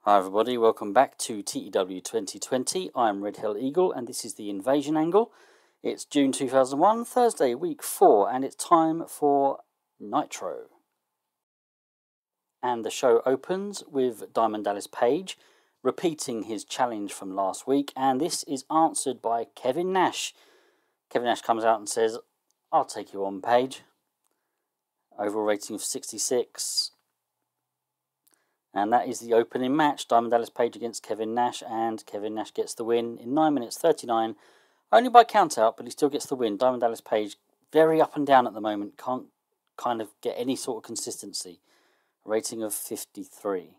Hi everybody, welcome back to TEW2020. I'm Red Hell Eagle and this is the Invasion Angle. It's June 2001, Thursday, week 4, and it's time for Nitro. And the show opens with Diamond Dallas Page repeating his challenge from last week, and this is answered by Kevin Nash. Kevin Nash comes out and says, "I'll take you on, Page." Overall rating of 66. And that is the opening match, Diamond Dallas Page against Kevin Nash, and Kevin Nash gets the win in 9 minutes 39, only by count out, but he still gets the win. Diamond Dallas Page very up and down at the moment, can't kind of get any sort of consistency. Rating of 53.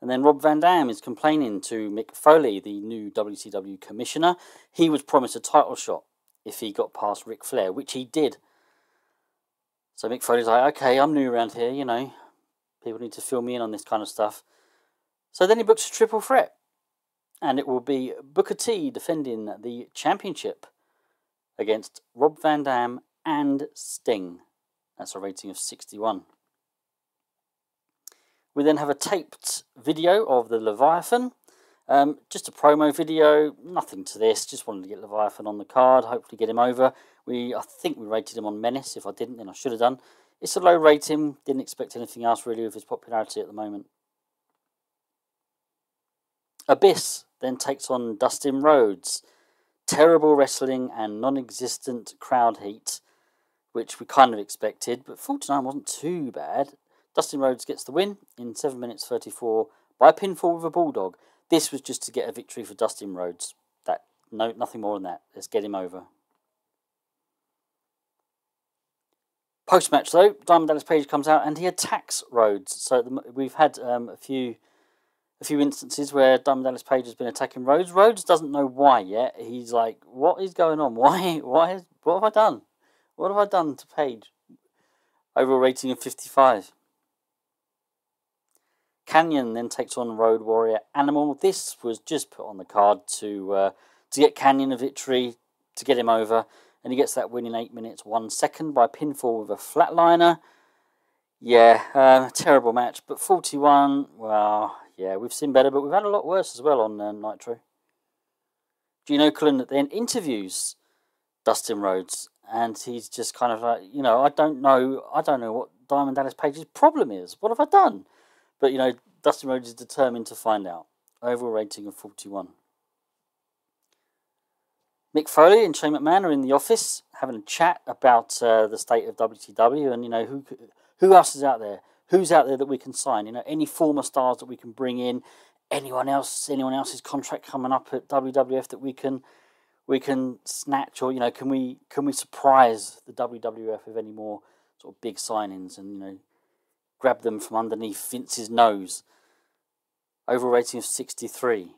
And then Rob Van Dam is complaining to Mick Foley, the new WCW commissioner. He was promised a title shot if he got past Ric Flair, which he did. So Mick Foley's like, okay, I'm new around here, you know, people need to fill me in on this kind of stuff. So then he books a triple threat, and it will be Booker T defending the championship against Rob Van Dam and Sting. That's a rating of 61. We then have a taped video of the Leviathan. Just a promo video, nothing to this, just wanted to get Leviathan on the card, hopefully get him over. I think we rated him on Menace. If I didn't, then I should have done. It's a low rating, didn't expect anything else really with his popularity at the moment. Abyss then takes on Dustin Rhodes. Terrible wrestling and non-existent crowd heat, which we kind of expected, but 49 wasn't too bad. Dustin Rhodes gets the win in 7 minutes 34 by pinfall with a bulldog. This was just to get a victory for Dustin Rhodes. Nothing more than that. Let's get him over. Post-match though, Diamond Dallas Page comes out and he attacks Rhodes. So we've had a few instances where Diamond Dallas Page has been attacking Rhodes. Rhodes doesn't know why yet. He's like, what is going on? What have I done? What have I done to Page? Overall rating of 55. Canyon then takes on Road Warrior Animal. This was just put on the card to get Canyon a victory, to get him over. And he gets that win in 8 minutes 1 second by pinfall with a flatliner. Yeah, terrible match. But 41, well, yeah, we've seen better, but we've had a lot worse as well on Nitro. Gene Okerlund then interviews Dustin Rhodes, and he's just kind of like, you know, I don't know what Diamond Dallas Page's problem is. What have I done? But, you know, Dustin Rhodes is determined to find out. Overall rating of 41. Mick Foley and Shane McMahon are in the office having a chat about the state of WCW and, you know, who else is out there? Who's out there that we can sign? You know, any former stars that we can bring in? Anyone else's contract coming up at WWF that we can snatch, or, you know, can we surprise the WWF with any more sort of big signings and, you know, grab them from underneath Vince's nose? Overall rating of 63.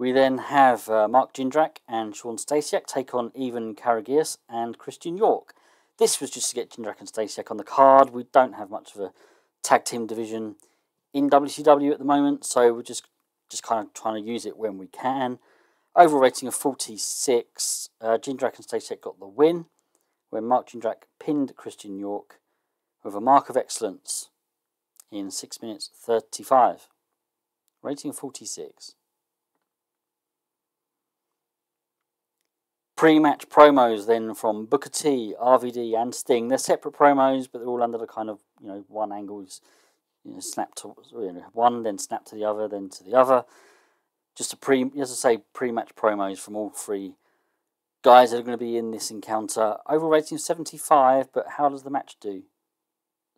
We then have Mark Jindrak and Sean Stasiak take on Ivan Karagias and Christian York. This was just to get Jindrak and Stasiak on the card. We don't have much of a tag team division in WCW at the moment, so we're just kind of trying to use it when we can. Overall rating of 46. Jindrak and Stasiak got the win, when Mark Jindrak pinned Christian York with a mark of excellence in 6 minutes 35. Rating of 46. Pre-match promos then from Booker T, RVD and Sting. They're separate promos, but they're all under the kind of, you know, one angle is, you know, snapped to, you know, one, then snap to the other, then to the other. Just as I say, pre-match promos from all three guys that are going to be in this encounter. Overall rating of 75, but how does the match do?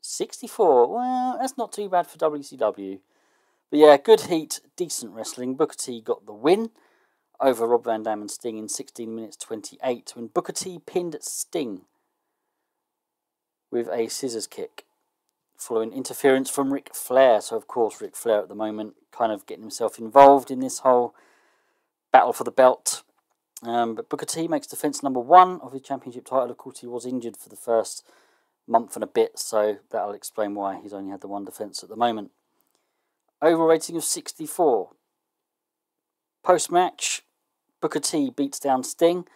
64. Well, that's not too bad for WCW. But yeah, good heat, decent wrestling. Booker T got the win over Rob Van Dam and Sting in 16 minutes 28, when Booker T pinned Sting with a scissors kick, following interference from Ric Flair. So, of course, Ric Flair at the moment kind of getting himself involved in this whole battle for the belt. But Booker T makes defense number 1 of his championship title. Of course, he was injured for the first month and a bit, so that'll explain why he's only had the one defense at the moment. Overall rating of 64. Post-match, Booker T beats down Sting,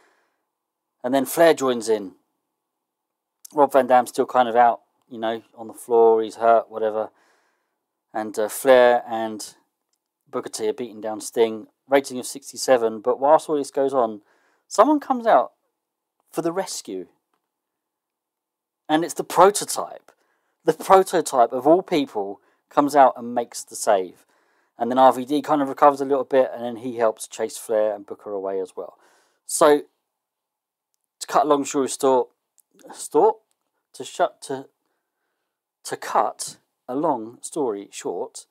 and then Flair joins in. Rob Van Dam's still kind of out, you know, on the floor. He's hurt, whatever. And Flair and Booker T are beating down Sting. Rating of 67. But whilst all this goes on, someone comes out for the rescue. And it's the Prototype. The Prototype, of all people, comes out and makes the save. And then RVD kind of recovers a little bit, and then he helps chase Flair and Booker away as well. So, to cut a long story short,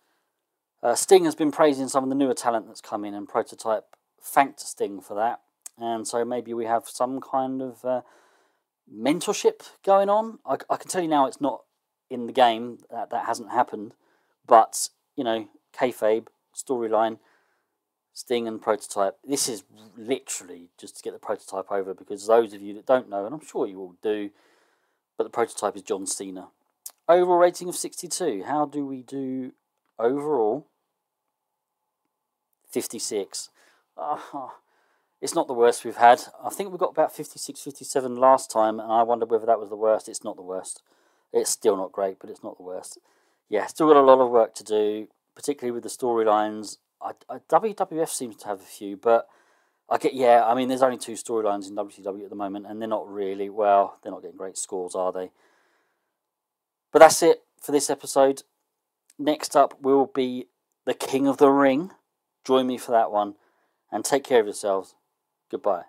Sting has been praising some of the newer talent that's come in, and Prototype thanked Sting for that. And so maybe we have some kind of mentorship going on. I can tell you now it's not in the game. That hasn't happened. But, you know, kayfabe, storyline, Sting and Prototype. This is literally just to get the Prototype over, because those of you that don't know, and I'm sure you all do, but the Prototype is John Cena. Overall rating of 62. How do we do overall? 56. It's not the worst we've had. I think we got about 56, 57 last time, and I wondered whether that was the worst. It's not the worst. It's still not great, but it's not the worst. Yeah, still got a lot of work to do, particularly with the storylines. WWF seems to have a few, but I mean, there's only 2 storylines in WCW at the moment, and they're not really, well, they're not getting great scores, are they? But that's it for this episode. Next up will be the King of the Ring. Join me for that one, and take care of yourselves. Goodbye.